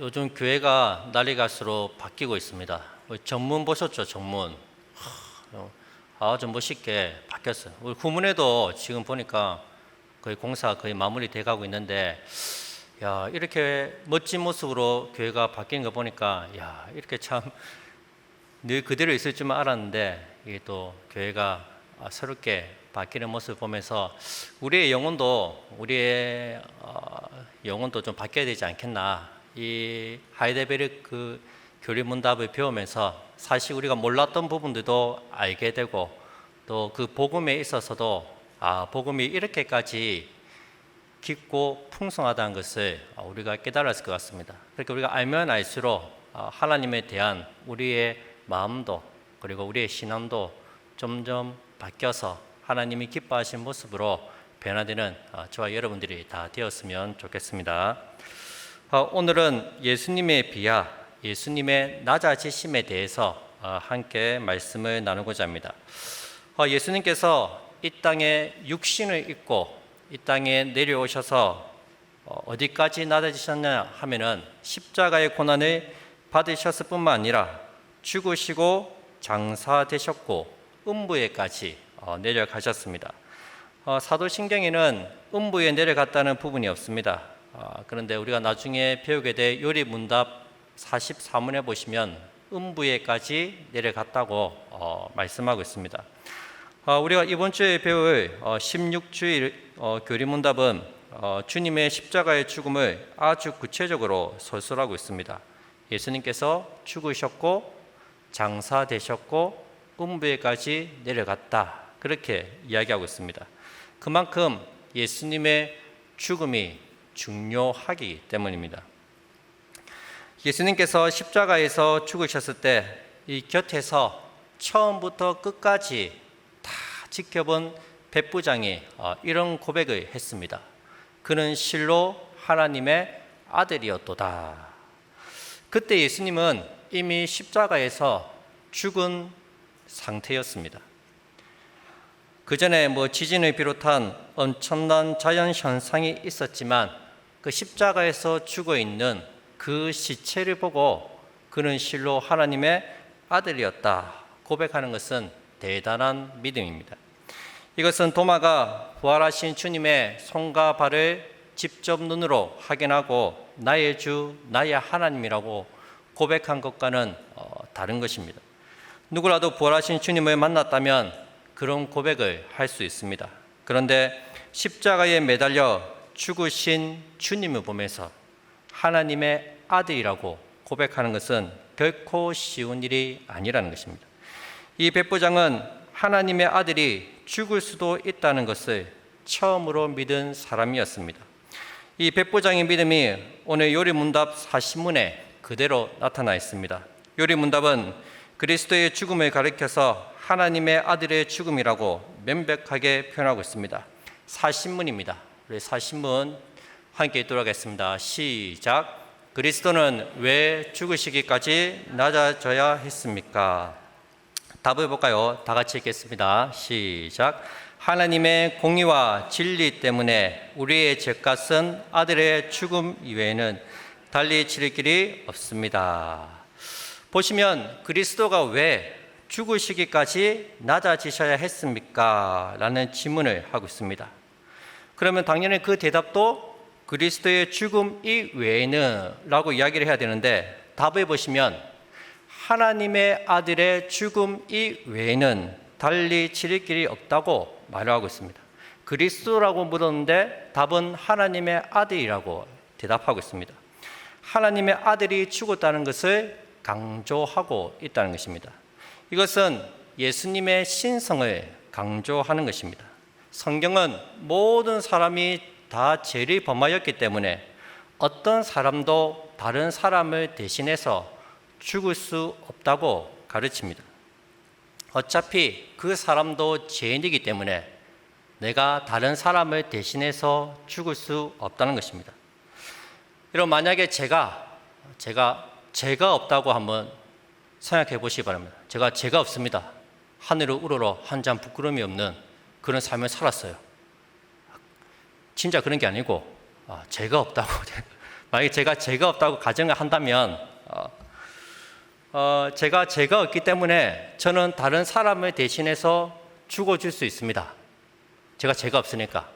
요즘 교회가 난리 갈수록 바뀌고 있습니다. 전문 보셨죠? 전문. 좀 멋있게 바뀌었어요. 우리 후문에도 지금 보니까 거의 공사 거의 마무리돼 가고 있는데, 야, 이렇게 멋진 모습으로 교회가 바뀐 거 보니까, 야, 이렇게 참 늘 그대로 있을 줄만 알았는데, 이게 또 교회가 새롭게 바뀌는 모습을 보면서 우리의 영혼도 좀 바뀌어야 되지 않겠나. 이 하이델베르크 교리문답을 배우면서 사실 우리가 몰랐던 부분들도 알게 되고, 또 그 복음에 있어서도 복음이 이렇게까지 깊고 풍성하다는 것을 우리가 깨달았을 것 같습니다. 그러니까 우리가 알면 알수록 하나님에 대한 우리의 마음도, 그리고 우리의 신앙도 점점 바뀌어서 하나님이 기뻐하신 모습으로 변화되는 저와 여러분들이 다 되었으면 좋겠습니다. 오늘은 예수님의 비하, 예수님의 낮아지심에 대해서 함께 말씀을 나누고자 합니다. 예수님께서 이 땅에 육신을 입고 이 땅에 내려오셔서 어디까지 낮아지셨냐 하면은 십자가의 고난을 받으셨을 뿐만 아니라 죽으시고 장사되셨고 음부에까지 내려가셨습니다. 사도신경에는 음부에 내려갔다는 부분이 없습니다. 그런데 우리가 나중에 배우게 될 요리문답 44문에 보시면 음부에까지 내려갔다고 말씀하고 있습니다. 우리가 이번 주에 배울 16주일 교리문답은 주님의 십자가의 죽음을 아주 구체적으로 설설하고 있습니다. 예수님께서 죽으셨고 장사되셨고 음부에까지 내려갔다, 그렇게 이야기하고 있습니다. 그만큼 예수님의 죽음이 중요하기 때문입니다. 예수님께서 십자가에서 죽으셨을 때 이 곁에서 처음부터 끝까지 다 지켜본 백부장이 이런 고백을 했습니다. 그는 실로 하나님의 아들이었도다. 그때 예수님은 이미 십자가에서 죽은 상태였습니다. 그 전에 지진을 비롯한 엄청난 자연 현상이 있었지만 그 십자가에서 죽어 있는 그 시체를 보고 그는 실로 하나님의 아들이었다 고백하는 것은 대단한 믿음입니다. 이것은 도마가 부활하신 주님의 손과 발을 직접 눈으로 확인하고 나의 주, 나의 하나님이라고 고백한 것과는 다른 것입니다. 누구라도 부활하신 주님을 만났다면 그런 고백을 할 수 있습니다. 그런데 십자가에 매달려 죽으신 주님을 보면서 하나님의 아들이라고 고백하는 것은 결코 쉬운 일이 아니라는 것입니다. 이 백부장은 하나님의 아들이 죽을 수도 있다는 것을 처음으로 믿은 사람이었습니다. 이 백부장의 믿음이 오늘 요리문답 40문에 그대로 나타나 있습니다. 요리문답은 그리스도의 죽음을 가리켜서 하나님의 아들의 죽음이라고 명백하게 표현하고 있습니다. 40문입니다. 우리 40문 함께 읽도록 하겠습니다. 시작. 그리스도는 왜 죽으시기까지 낮아져야 했습니까? 답을 볼까요? 다 같이 읽겠습니다. 시작. 하나님의 공의와 진리 때문에 우리의 죄값은 아들의 죽음 이외에는 달리 치를 길이 없습니다. 보시면 그리스도가 왜 죽으시기까지 낮아지셔야 했습니까? 라는 질문을 하고 있습니다. 그러면 당연히 그 대답도 그리스도의 죽음 이외에는 라고 이야기를 해야 되는데, 답을 보시면 하나님의 아들의 죽음 이외에는 달리 치를 길이 없다고 말을 하고 있습니다. 그리스도라고 물었는데 답은 하나님의 아들이라고 대답하고 있습니다. 하나님의 아들이 죽었다는 것을 강조하고 있다는 것입니다. 이것은 예수님의 신성을 강조하는 것입니다. 성경은 모든 사람이 다 죄를 범하였기 때문에 어떤 사람도 다른 사람을 대신해서 죽을 수 없다고 가르칩니다. 어차피 그 사람도 죄인이기 때문에 내가 다른 사람을 대신해서 죽을 수 없다는 것입니다. 여러분, 만약에 제가 죄가 없다고 한번 생각해 보시기 바랍니다. 제가 죄가 없습니다. 하늘을 우러러 한 점 부끄러움이 없는 그런 삶을 살았어요. 진짜 그런 게 아니고 죄가 없다고 만약에 제가 죄가 없다고 가정을 한다면 제가 죄가 없기 때문에 저는 다른 사람을 대신해서 죽어줄 수 있습니다. 제가 죄가 없으니까.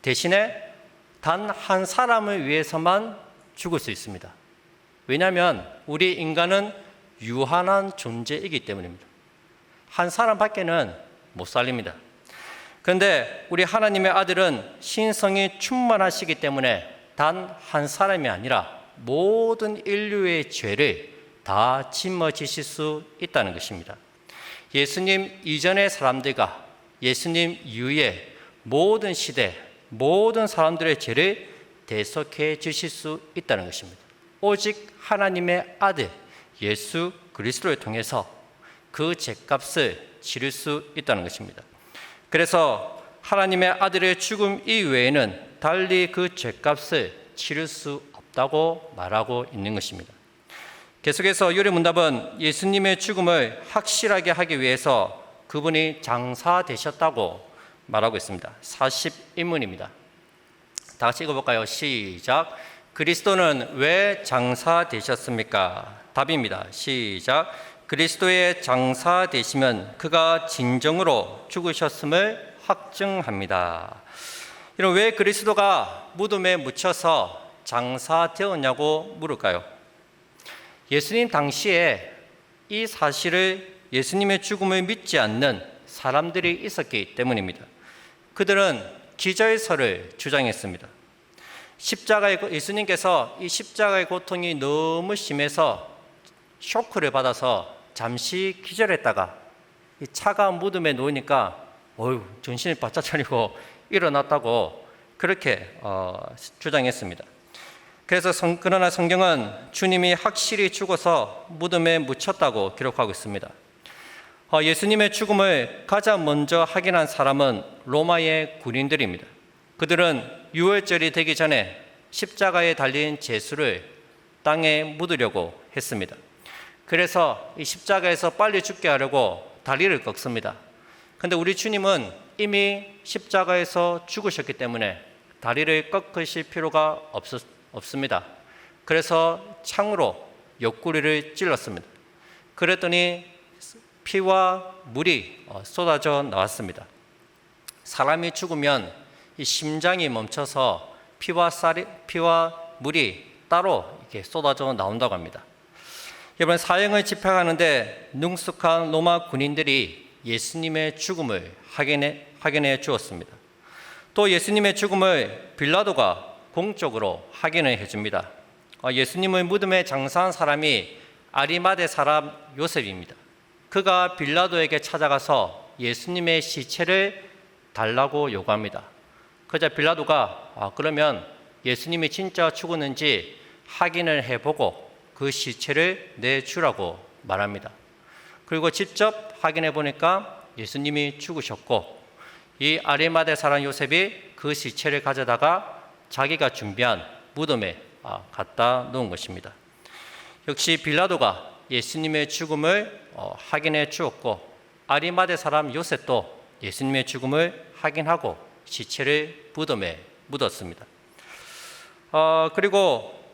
대신에 단 한 사람을 위해서만 죽을 수 있습니다. 왜냐하면 우리 인간은 유한한 존재이기 때문입니다. 한 사람밖에는 못 살립니다. 그런데 우리 하나님의 아들은 신성이 충만하시기 때문에 단 한 사람이 아니라 모든 인류의 죄를 다 짊어지실 수 있다는 것입니다. 예수님 이전의 사람들과 예수님 이후에 모든 시대, 모든 사람들의 죄를 대속해 주실 수 있다는 것입니다. 오직 하나님의 아들 예수 그리스도를 통해서 그 죄값을 치를 수 있다는 것입니다. 그래서 하나님의 아들의 죽음 이외에는 달리 그 죄값을 치를 수 없다고 말하고 있는 것입니다. 계속해서 요리문답은 예수님의 죽음을 확실하게 하기 위해서 그분이 장사되셨다고 말하고 있습니다. 41문입니다. 다 같이 읽어볼까요? 시작. 그리스도는 왜 장사되셨습니까? 답입니다. 시작. 그리스도의 장사되시면 그가 진정으로 죽으셨음을 확증합니다. 이런 왜 그리스도가 무덤에 묻혀서 장사되었냐고 물을까요? 예수님 당시에 이 사실을 예수님의 죽음을 믿지 않는 사람들이 있었기 때문입니다. 그들은 기절설을 주장했습니다. 예수님께서 이 십자가의 고통이 너무 심해서 쇼크를 받아서 잠시 기절했다가 이 차가운 무덤에 놓으니까 정신을 바짝 차리고 일어났다고 그렇게 주장했습니다. 그래서 그러나 성경은 주님이 확실히 죽어서 무덤에 묻혔다고 기록하고 있습니다. 예수님의 죽음을 가장 먼저 확인한 사람은 로마의 군인들입니다. 그들은 유월절이 되기 전에 십자가에 달린 제수를 땅에 묻으려고 했습니다. 그래서 이 십자가에서 빨리 죽게 하려고 다리를 꺾습니다. 그런데 우리 주님은 이미 십자가에서 죽으셨기 때문에 다리를 꺾으실 필요가 없습니다. 그래서 창으로 옆구리를 찔렀습니다. 그랬더니 피와 물이 쏟아져 나왔습니다. 사람이 죽으면 이 심장이 멈춰서 피와 물이 따로 이렇게 쏟아져 나온다고 합니다. 이번 사형을 집행하는데 능숙한 로마 군인들이 예수님의 죽음을 확인해 주었습니다. 또 예수님의 죽음을 빌라도가 공적으로 확인을 해줍니다. 예수님을 무덤에 장사한 사람이 아리마대 사람 요셉입니다. 그가 빌라도에게 찾아가서 예수님의 시체를 달라고 요구합니다. 그러자 빌라도가 그러면 예수님이 진짜 죽었는지 확인을 해보고 그 시체를 내주라고 말합니다. 그리고 직접 확인해 보니까 예수님이 죽으셨고 이 아리마대 사람 요셉이 그 시체를 가져다가 자기가 준비한 무덤에 갖다 놓은 것입니다. 역시 빌라도가 예수님의 죽음을 확인해 주었고 아리마대 사람 요셉도 예수님의 죽음을 확인하고 시체를 무덤에 묻었습니다. 그리고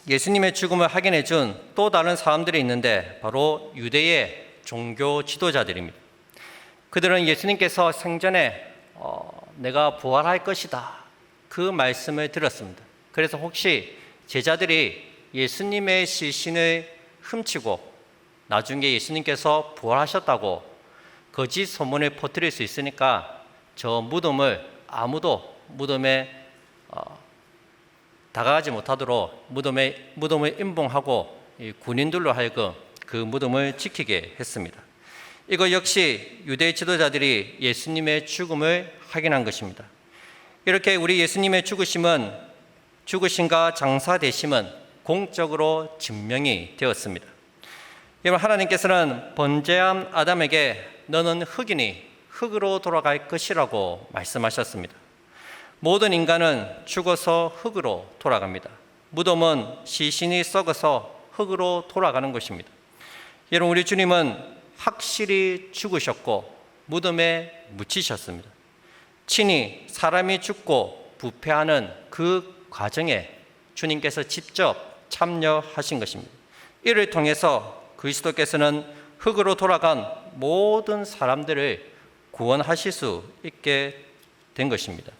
예수님의 죽음을 확인해 준 또 다른 사람들이 있는데 바로 유대의 종교 지도자들입니다. 그들은 예수님께서 생전에 내가 부활할 것이다 그 말씀을 들었습니다. 그래서 혹시 제자들이 예수님의 시신을 훔치고 나중에 예수님께서 부활하셨다고 거짓 소문을 퍼뜨릴 수 있으니까 저 무덤을 아무도 무덤에 다가가지 못하도록 무덤을 임봉하고 군인들로 하여금 그 무덤을 지키게 했습니다. 이거 역시 유대 지도자들이 예수님의 죽음을 확인한 것입니다. 이렇게 우리 예수님의 죽으심과 장사되심은 공적으로 증명이 되었습니다. 여러분, 하나님께서는 번제한 아담에게 너는 흙이니 흙으로 돌아갈 것이라고 말씀하셨습니다. 모든 인간은 죽어서 흙으로 돌아갑니다. 무덤은 시신이 썩어서 흙으로 돌아가는 것입니다. 여러분, 우리 주님은 확실히 죽으셨고 무덤에 묻히셨습니다. 친히 사람이 죽고 부패하는 그 과정에 주님께서 직접 참여하신 것입니다. 이를 통해서 그리스도께서는 흙으로 돌아간 모든 사람들을 구원하실 수 있게 된 것입니다.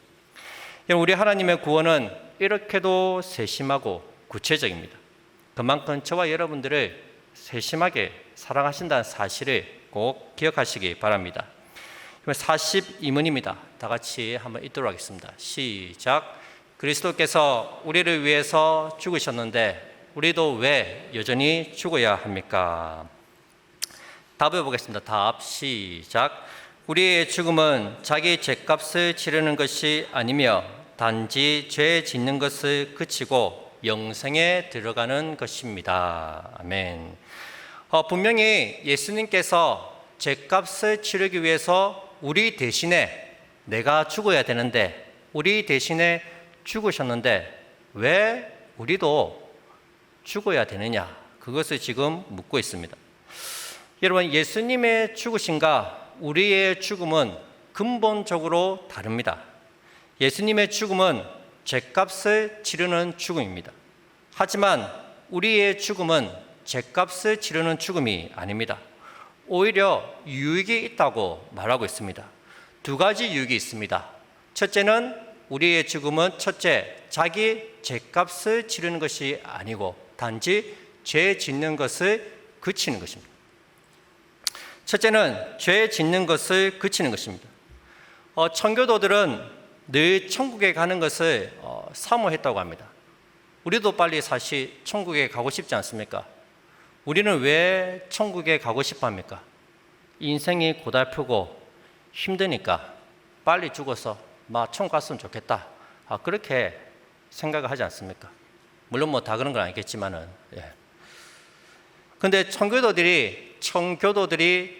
우리 하나님의 구원은 이렇게도 세심하고 구체적입니다. 그만큼 저와 여러분들을 세심하게 사랑하신다는 사실을 꼭 기억하시기 바랍니다. 42문입니다. 다 같이 한번 읽도록 하겠습니다. 시작. 그리스도께서 우리를 위해서 죽으셨는데 우리도 왜 여전히 죽어야 합니까? 답을 보겠습니다. 답 시작. 우리의 죽음은 자기 죄값을 치르는 것이 아니며 단지 죄 짓는 것을 그치고 영생에 들어가는 것입니다. 아멘. 분명히 예수님께서 죄값을 치르기 위해서 우리 대신에 내가 죽어야 되는데 우리 대신에 죽으셨는데 왜 우리도 죽어야 되느냐? 그것을 지금 묻고 있습니다. 여러분, 예수님의 죽으심과 우리의 죽음은 근본적으로 다릅니다. 예수님의 죽음은 죄값을 치르는 죽음입니다. 하지만 우리의 죽음은 죄값을 치르는 죽음이 아닙니다. 오히려 유익이 있다고 말하고 있습니다. 두 가지 유익이 있습니다. 첫째는 우리의 죽음은 첫째, 자기 죄값을 치르는 것이 아니고 단지 죄 짓는 것을 그치는 것입니다. 첫째는 죄 짓는 것을 그치는 것입니다. 청교도들은 늘 천국에 가는 것을 사모했다고 합니다. 우리도 빨리 사실 천국에 가고 싶지 않습니까? 우리는 왜 천국에 가고 싶어 합니까? 인생이 고달프고 힘드니까 빨리 죽어서 천국 갔으면 좋겠다. 그렇게 생각을 하지 않습니까? 물론 다 그런 건 아니겠지만은. 그런데 청교도들이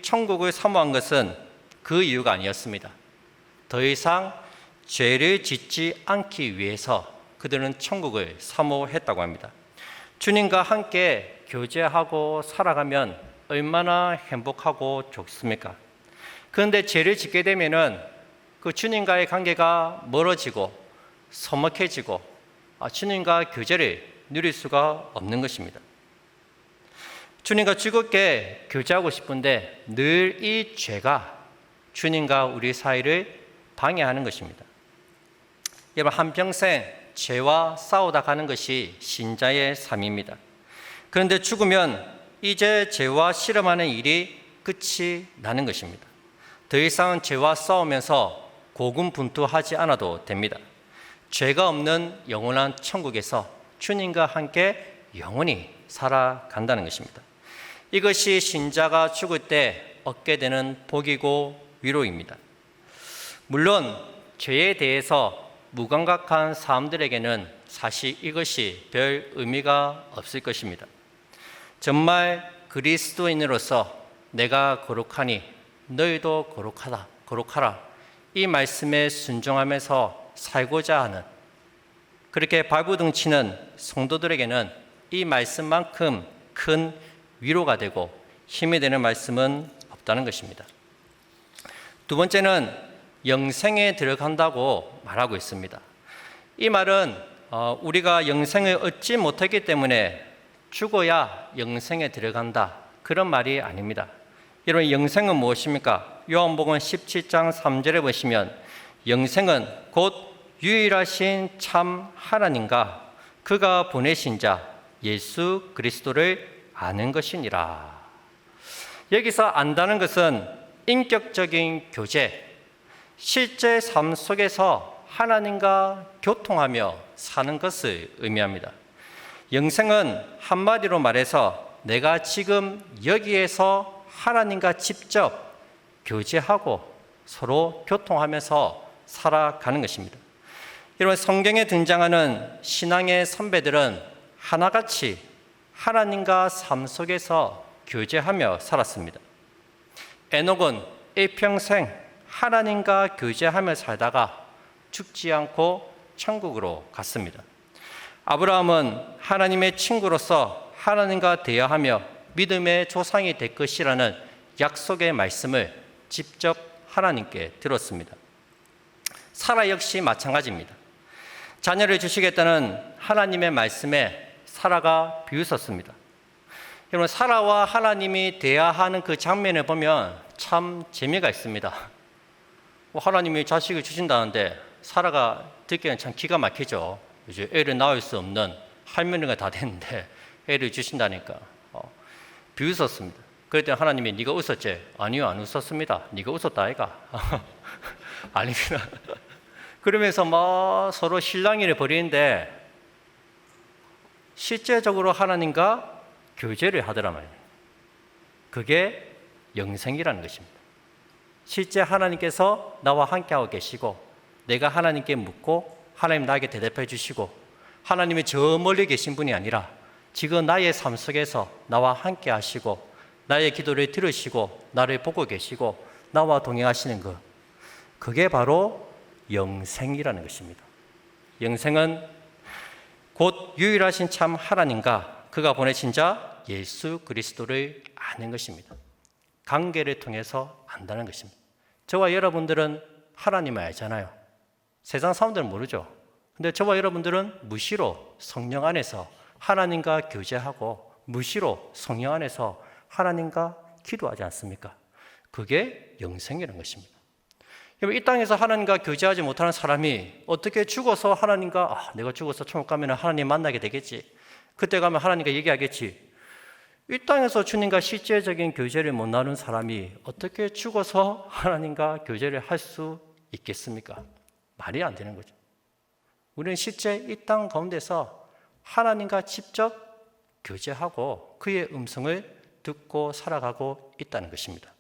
천국을 사모한 것은 그 이유가 아니었습니다. 더 이상 죄를 짓지 않기 위해서 그들은 천국을 사모했다고 합니다. 주님과 함께 교제하고 살아가면 얼마나 행복하고 좋습니까? 그런데 죄를 짓게 되면은 그 주님과의 관계가 멀어지고 서먹해지고 주님과 교제를 누릴 수가 없는 것입니다. 주님과 즐겁게 교제하고 싶은데 늘 이 죄가 주님과 우리 사이를 방해하는 것입니다. 여러분, 한평생 죄와 싸우다 가는 것이 신자의 삶입니다. 그런데 죽으면 이제 죄와 씨름하는 일이 끝이 나는 것입니다. 더 이상 죄와 싸우면서 고군분투하지 않아도 됩니다. 죄가 없는 영원한 천국에서 주님과 함께 영원히 살아간다는 것입니다. 이것이 신자가 죽을 때 얻게 되는 복이고 위로입니다. 물론 죄에 대해서 무감각한 사람들에게는 사실 이것이 별 의미가 없을 것입니다. 정말 그리스도인으로서 내가 거룩하니 너희도 거룩하라 이 말씀에 순종하면서 살고자 하는, 그렇게 발부둥치는 성도들에게는 이 말씀만큼 큰 위로가 되고 힘이 되는 말씀은 없다는 것입니다. 두 번째는 영생에 들어간다고 말하고 있습니다. 이 말은 우리가 영생을 얻지 못했기 때문에 죽어야 영생에 들어간다, 그런 말이 아닙니다. 여러분, 영생은 무엇입니까? 요한복음 17장 3절에 보시면 영생은 곧 유일하신 참 하나님과 그가 보내신 자 예수 그리스도를 아는 것이니라. 여기서 안다는 것은 인격적인 교제, 실제 삶 속에서 하나님과 교통하며 사는 것을 의미합니다. 영생은 한마디로 말해서 내가 지금 여기에서 하나님과 직접 교제하고 서로 교통하면서 살아가는 것입니다. 여러분, 성경에 등장하는 신앙의 선배들은 하나같이 하나님과 삶 속에서 교제하며 살았습니다. 에녹은 일평생 하나님과 교제하며 살다가 죽지 않고 천국으로 갔습니다. 아브라함은 하나님의 친구로서 하나님과 대화하며 믿음의 조상이 될 것이라는 약속의 말씀을 직접 하나님께 들었습니다. 사라 역시 마찬가지입니다. 자녀를 주시겠다는 하나님의 말씀에 사라가 비웃었습니다. 여러분, 사라와 하나님이 대화하는 그 장면을 보면 참 재미가 있습니다. 하나님이 자식을 주신다는데 사라가 듣기에는 참 기가 막히죠. 이제 애를 낳을 수 없는 할머니가 다 됐는데 애를 주신다니까 비웃었습니다. 그랬더니 하나님이 네가 웃었지? 아니요, 안 웃었습니다. 네가 웃었다 아이가? 아닙니다. 그러면서 막 서로 실랑이를 벌이는데 실제적으로 하나님과 교제를 하더란 말이에요. 그게 영생이라는 것입니다. 실제 하나님께서 나와 함께하고 계시고 내가 하나님께 묻고 하나님 나에게 대답해 주시고 하나님이 저 멀리 계신 분이 아니라 지금 나의 삶 속에서 나와 함께 하시고 나의 기도를 들으시고 나를 보고 계시고 나와 동행하시는 것, 그게 바로 영생이라는 것입니다. 영생은 곧 유일하신 참 하나님과 그가 보내신 자 예수 그리스도를 아는 것입니다. 관계를 통해서 안다는 것입니다. 저와 여러분들은 하나님을 알잖아요. 세상 사람들은 모르죠. 근데 저와 여러분들은 무시로 성령 안에서 하나님과 교제하고 무시로 성령 안에서 하나님과 기도하지 않습니까? 그게 영생이라는 것입니다. 이 땅에서 하나님과 교제하지 못하는 사람이 어떻게 죽어서 하나님과 내가 죽어서 천국 가면 하나님 만나게 되겠지. 그때 가면 하나님과 얘기하겠지. 이 땅에서 주님과 실제적인 교제를 못 나눈 사람이 어떻게 죽어서 하나님과 교제를 할 수 있겠습니까? 말이 안 되는 거죠. 우리는 실제 이 땅 가운데서 하나님과 직접 교제하고 그의 음성을 듣고 살아가고 있다는 것입니다.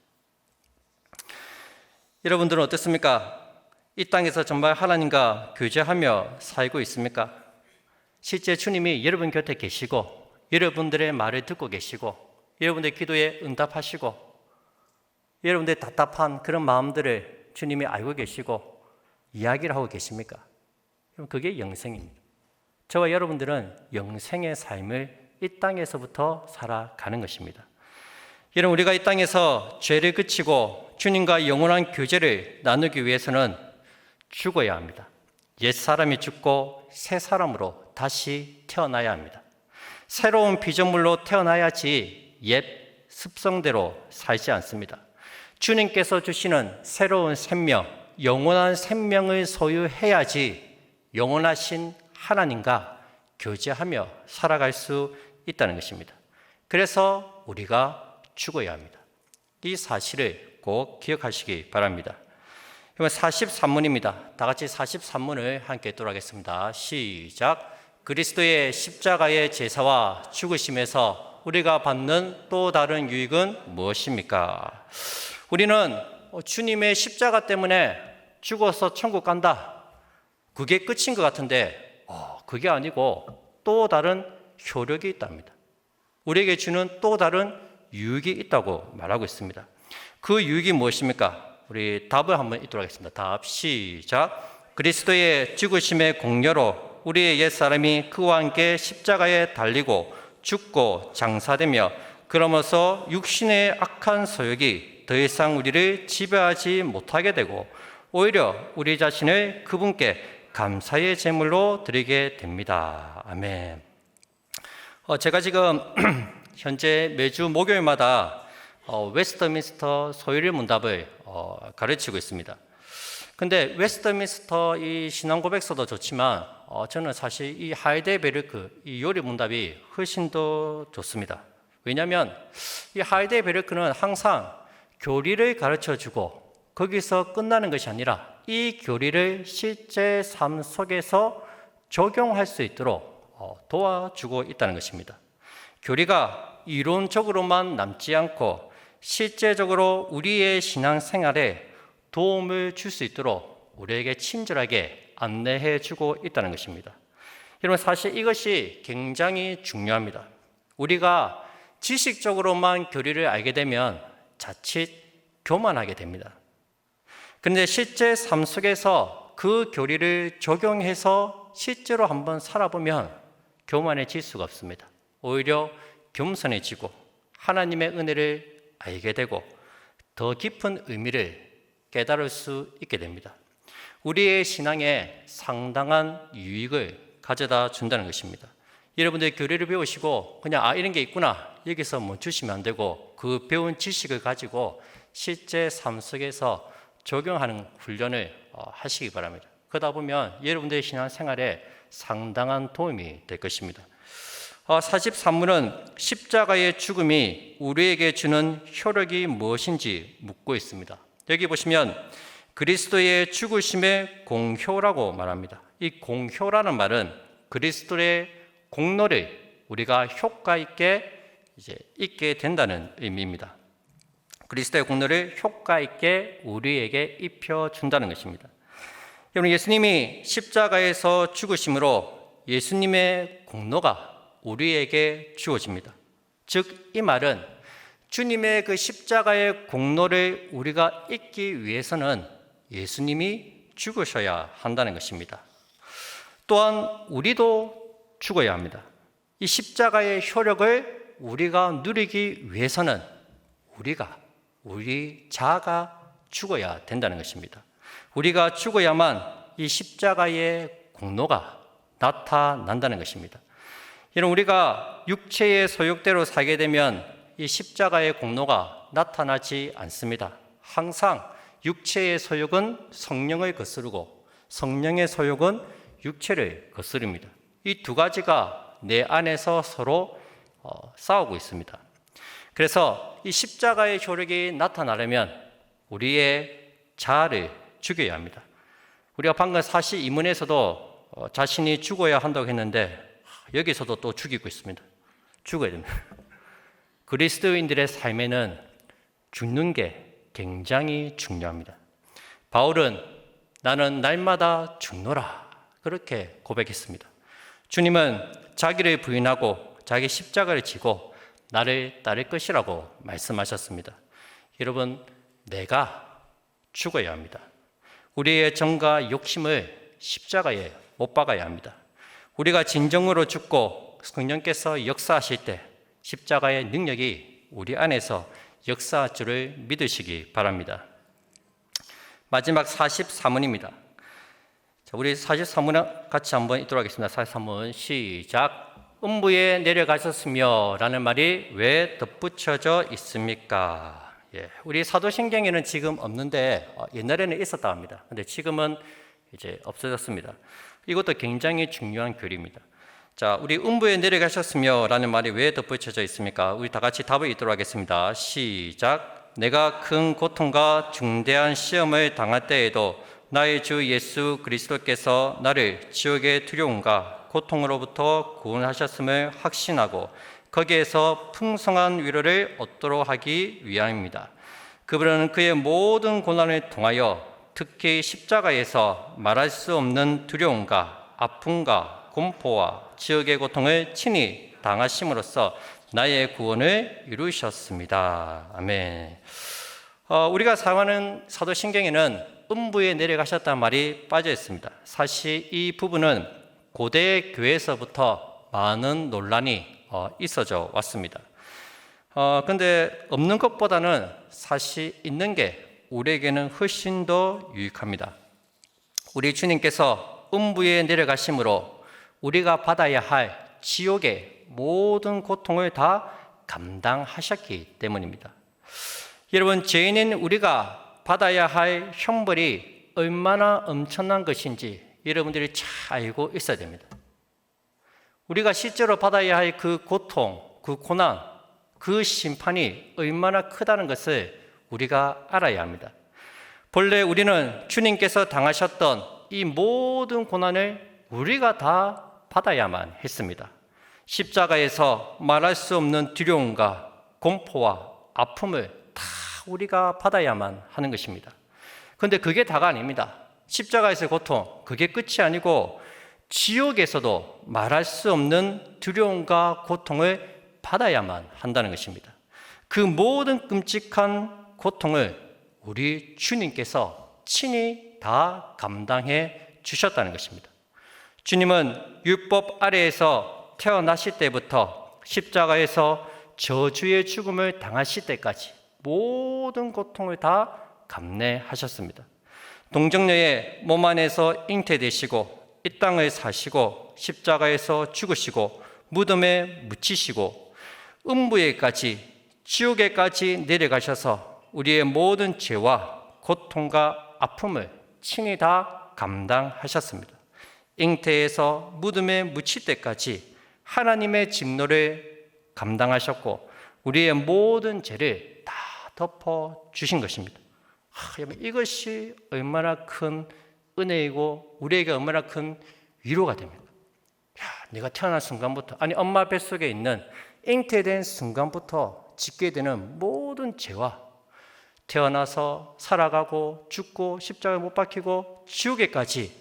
여러분들은 어떻습니까? 이 땅에서 정말 하나님과 교제하며 살고 있습니까? 실제 주님이 여러분 곁에 계시고 여러분들의 말을 듣고 계시고 여러분들의 기도에 응답하시고 여러분들의 답답한 그런 마음들을 주님이 알고 계시고 이야기를 하고 계십니까? 그게 영생입니다. 저와 여러분들은 영생의 삶을 이 땅에서부터 살아가는 것입니다. 여러분, 우리가 이 땅에서 죄를 그치고 주님과 영원한 교제를 나누기 위해서는 죽어야 합니다. 옛 사람이 죽고 새 사람으로 다시 태어나야 합니다. 새로운 피조물로 태어나야지 옛 습성대로 살지 않습니다. 주님께서 주시는 새로운 생명, 영원한 생명을 소유해야지 영원하신 하나님과 교제하며 살아갈 수 있다는 것입니다. 그래서 우리가 죽어야 합니다. 이 사실을 꼭 기억하시기 바랍니다. 43문입니다. 다 같이 43문을 함께 읽도록 시작. 그리스도의 십자가의 제사와 죽으심에서 우리가 받는 또 다른 유익은 무엇입니까? 우리는 주님의 십자가 때문에 죽어서 천국 간다. 그게 끝인 것 같은데 그게 아니고 또 다른 효력이 있답니다. 우리에게 주는 또 다른 유익이 있다고 말하고 있습니다. 그 유익이 무엇입니까? 우리 답을 한번 읽도록 하겠습니다. 답 시작. 그리스도의 죽으심의 공로로 우리의 옛사람이 그와 함께 십자가에 달리고 죽고 장사되며 그러면서 육신의 악한 소욕이 더 이상 우리를 지배하지 못하게 되고 오히려 우리 자신을 그분께 감사의 제물로 드리게 됩니다. 아멘. 제가 지금 현재 매주 목요일마다 웨스트민스터 소유리 문답을 가르치고 있습니다. 근데 웨스트민스터 이 신앙 고백서도 좋지만 저는 사실 이 하이델베르크 이 요리 문답이 훨씬 더 좋습니다. 왜냐하면 이 하이델베르크는 항상 교리를 가르쳐주고 거기서 끝나는 것이 아니라 이 교리를 실제 삶 속에서 적용할 수 있도록 도와주고 있다는 것입니다. 교리가 이론적으로만 남지 않고 실제적으로 우리의 신앙생활에 도움을 줄 수 있도록 우리에게 친절하게 안내해 주고 있다는 것입니다. 여러분, 사실 이것이 굉장히 중요합니다. 우리가 지식적으로만 교리를 알게 되면 자칫 교만하게 됩니다. 그런데 실제 삶 속에서 그 교리를 적용해서 실제로 한번 살아보면 교만해질 수가 없습니다. 오히려 겸손해지고 하나님의 은혜를 알게 되고 더 깊은 의미를 깨달을 수 있게 됩니다. 우리의 신앙에 상당한 유익을 가져다 준다는 것입니다. 여러분들 교리를 배우시고 그냥 이런 게 있구나 여기서 멈추시면 안 되고 그 배운 지식을 가지고 실제 삶 속에서 적용하는 훈련을 하시기 바랍니다. 그러다 보면 여러분들의 신앙생활에 상당한 도움이 될 것입니다. 43문은 십자가의 죽음이 우리에게 주는 효력이 무엇인지 묻고 있습니다. 여기 보시면 그리스도의 죽으심의 공효라고 말합니다. 이 공효라는 말은 그리스도의 공로를 우리가 효과 있게 잊게 된다는 의미입니다. 그리스도의 공로를 효과 있게 우리에게 입혀준다는 것입니다. 여러분, 예수님이 십자가에서 죽으심으로 예수님의 공로가 우리에게 주어집니다. 즉, 이 말은 주님의 그 십자가의 공로를 우리가 잊기 위해서는 예수님이 죽으셔야 한다는 것입니다. 또한 우리도 죽어야 합니다. 이 십자가의 효력을 우리가 누리기 위해서는 우리 자아가 죽어야 된다는 것입니다. 우리가 죽어야만 이 십자가의 공로가 나타난다는 것입니다. 여러분, 우리가 육체의 소욕대로 살게 되면 이 십자가의 공로가 나타나지 않습니다. 항상 육체의 소욕은 성령을 거스르고 성령의 소욕은 육체를 거스릅니다. 이 두 가지가 내 안에서 서로 싸우고 있습니다. 그래서 이 십자가의 효력이 나타나려면 우리의 자아를 죽여야 합니다. 우리가 방금 42문에서도 자신이 죽어야 한다고 했는데 여기서도 또 죽이고 있습니다. 죽어야 됩니다. 그리스도인들의 삶에는 죽는 게 굉장히 중요합니다. 바울은 나는 날마다 죽노라 그렇게 고백했습니다. 주님은 자기를 부인하고 자기 십자가를 지고 나를 따를 것이라고 말씀하셨습니다. 여러분, 내가 죽어야 합니다. 우리의 정과 욕심을 십자가에 못 박아야 합니다. 우리가 진정으로 죽고 성령께서 역사하실 때 십자가의 능력이 우리 안에서 역사할 줄을 믿으시기 바랍니다. 마지막 43문입니다. 우리 43문 같이 한번 읽도록 하겠습니다. 43문 시작. 음부에 내려가셨으며 라는 말이 왜 덧붙여져 있습니까? 우리 사도신경에는 지금 없는데 옛날에는 있었다 합니다. 근데 지금은 이제 없어졌습니다. 이것도 굉장히 중요한 교리입니다. 자, 우리 음부에 내려가셨으며 라는 말이 왜 덧붙여져 있습니까? 우리 다 같이 답을 읽도록 하겠습니다. 시작. 내가 큰 고통과 중대한 시험을 당할 때에도 나의 주 예수 그리스도께서 나를 지옥의 두려움과 고통으로부터 구원하셨음을 확신하고 거기에서 풍성한 위로를 얻도록 하기 위함입니다. 그분은 그의 모든 고난을 통하여 특히 십자가에서 말할 수 없는 두려움과 아픔과 공포와 지옥의 고통을 친히 당하심으로써 나의 구원을 이루셨습니다. 아멘. 우리가 사용하는 사도신경에는 음부에 내려가셨다는 말이 빠져 있습니다. 사실 이 부분은 고대 교회에서부터 많은 논란이 있어져 왔습니다. 그런데 없는 것보다는 사실 있는 게 우리에게는 훨씬 더 유익합니다. 우리 주님께서 음부에 내려가심으로 우리가 받아야 할 지옥의 모든 고통을 다 감당하셨기 때문입니다. 여러분, 죄인인 우리가 받아야 할 형벌이 얼마나 엄청난 것인지 여러분들이 잘 알고 있어야 됩니다. 우리가 실제로 받아야 할 그 고통, 그 고난, 그 심판이 얼마나 크다는 것을 우리가 알아야 합니다. 본래 우리는 주님께서 당하셨던 이 모든 고난을 우리가 다 받아야만 했습니다. 십자가에서 말할 수 없는 두려움과 공포와 아픔을 다 우리가 받아야만 하는 것입니다. 그런데 그게 다가 아닙니다. 십자가에서의 고통, 그게 끝이 아니고 지옥에서도 말할 수 없는 두려움과 고통을 받아야만 한다는 것입니다. 그 모든 끔찍한 고통을 우리 주님께서 친히 다 감당해 주셨다는 것입니다. 주님은 율법 아래에서 태어나실 때부터 십자가에서 저주의 죽음을 당하실 때까지 모든 고통을 다 감내하셨습니다. 동정녀의 몸 안에서 잉태되시고 이 땅을 사시고 십자가에서 죽으시고 무덤에 묻히시고 음부에까지 지옥에까지 내려가셔서 우리의 모든 죄와 고통과 아픔을 친히 다 감당하셨습니다. 잉태에서 무덤에 묻힐 때까지 하나님의 직노를 감당하셨고 우리의 모든 죄를 다 덮어주신 것입니다. 이것이 얼마나 큰 은혜이고 우리에게 얼마나 큰 위로가 됩니까? 내가 태어난 순간부터, 아니 엄마 뱃속에 있는 잉태된 순간부터 짓게 되는 모든 죄와 태어나서 살아가고 죽고 십자가에 못 박히고 지옥에까지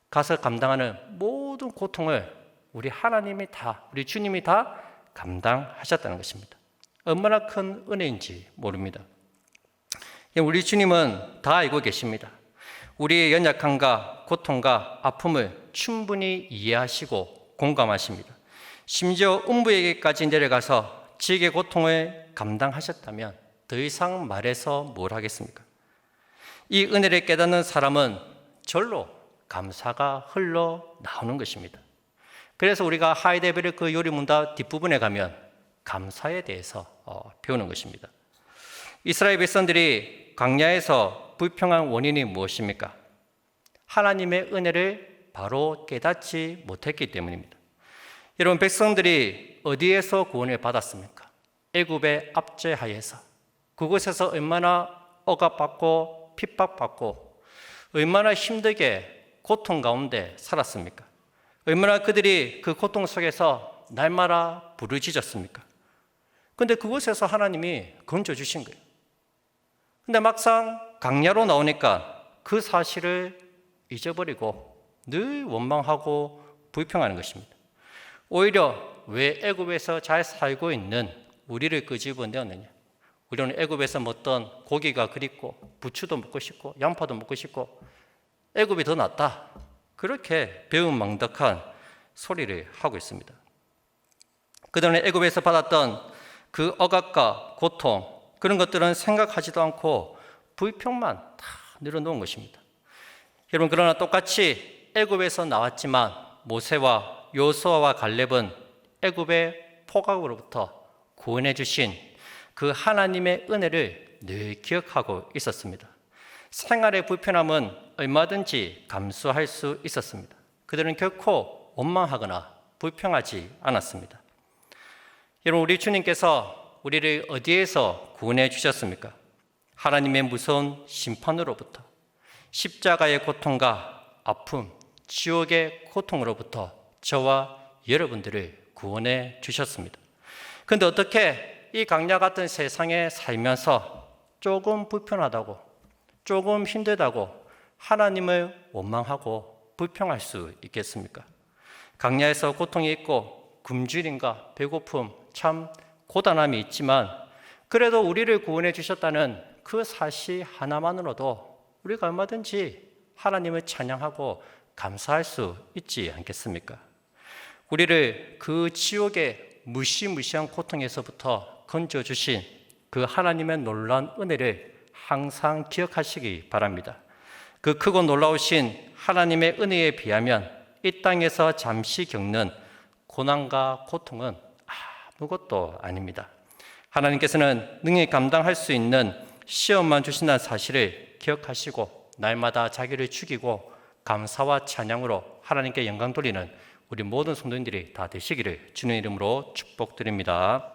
가서 감당하는 모든 고통을 우리 하나님이 다, 우리 주님이 다 감당하셨다는 것입니다. 얼마나 큰 은혜인지 모릅니다. 우리 주님은 다 알고 계십니다. 우리의 연약함과 고통과 아픔을 충분히 이해하시고 공감하십니다. 심지어 음부에게까지 내려가서 지옥의 고통을 감당하셨다면 더 이상 말해서 뭘 하겠습니까? 이 은혜를 깨닫는 사람은 절로 감사가 흘러나오는 것입니다. 그래서 우리가 하이데베르 그 요리문답 뒷부분에 가면 감사에 대해서 배우는 것입니다. 이스라엘 백성들이 광야에서 불평한 원인이 무엇입니까? 하나님의 은혜를 바로 깨닫지 못했기 때문입니다. 여러분, 백성들이 어디에서 구원을 받았습니까? 애굽의 압제하에서. 그곳에서 얼마나 억압받고 핍박받고 얼마나 힘들게 고통 가운데 살았습니까? 얼마나 그들이 그 고통 속에서 날마다 부르짖었습니까? 근데 그곳에서 하나님이 건져주신 거예요. 근데 막상 광야로 나오니까 그 사실을 잊어버리고 늘 원망하고 불평하는 것입니다. 오히려 왜 애굽에서 잘 살고 있는 우리를 끄집어내었느냐? 우리는 애굽에서 먹던 고기가 그립고 부추도 먹고 싶고 양파도 먹고 싶고 애굽이 더 낫다. 그렇게 배은망덕한 소리를 하고 있습니다. 그동안 애굽에서 받았던 그 억압과 고통, 그런 것들은 생각하지도 않고 불평만 다 늘어놓은 것입니다. 여러분, 그러나 똑같이 애굽에서 나왔지만 모세와 여호수아와 갈렙은 애굽의 포악으로부터 구원해 주신 그 하나님의 은혜를 늘 기억하고 있었습니다. 생활의 불편함은 얼마든지 감수할 수 있었습니다. 그들은 결코 원망하거나 불평하지 않았습니다. 여러분, 우리 주님께서 우리를 어디에서 구원해 주셨습니까? 하나님의 무서운 심판으로부터, 십자가의 고통과 아픔, 지옥의 고통으로부터 저와 여러분들을 구원해 주셨습니다. 그런데 어떻게 이 광야 같은 세상에 살면서 조금 불편하다고, 조금 힘들다고 하나님을 원망하고 불평할 수 있겠습니까? 광야에서 고통이 있고 굶주림과 배고픔, 참 고단함이 있지만 그래도 우리를 구원해 주셨다는 그 사실 하나만으로도 우리가 얼마든지 하나님을 찬양하고 감사할 수 있지 않겠습니까? 우리를 그 지옥의 무시무시한 고통에서부터 건져주신 그 하나님의 놀라운 은혜를 항상 기억하시기 바랍니다. 그 크고 놀라우신 하나님의 은혜에 비하면 이 땅에서 잠시 겪는 고난과 고통은 아무것도 아닙니다. 하나님께서는 능히 감당할 수 있는 시험만 주신다는 사실을 기억하시고 날마다 자기를 죽이고 감사와 찬양으로 하나님께 영광 돌리는 우리 모든 성도님들이 다 되시기를 주님의 이름으로 축복드립니다.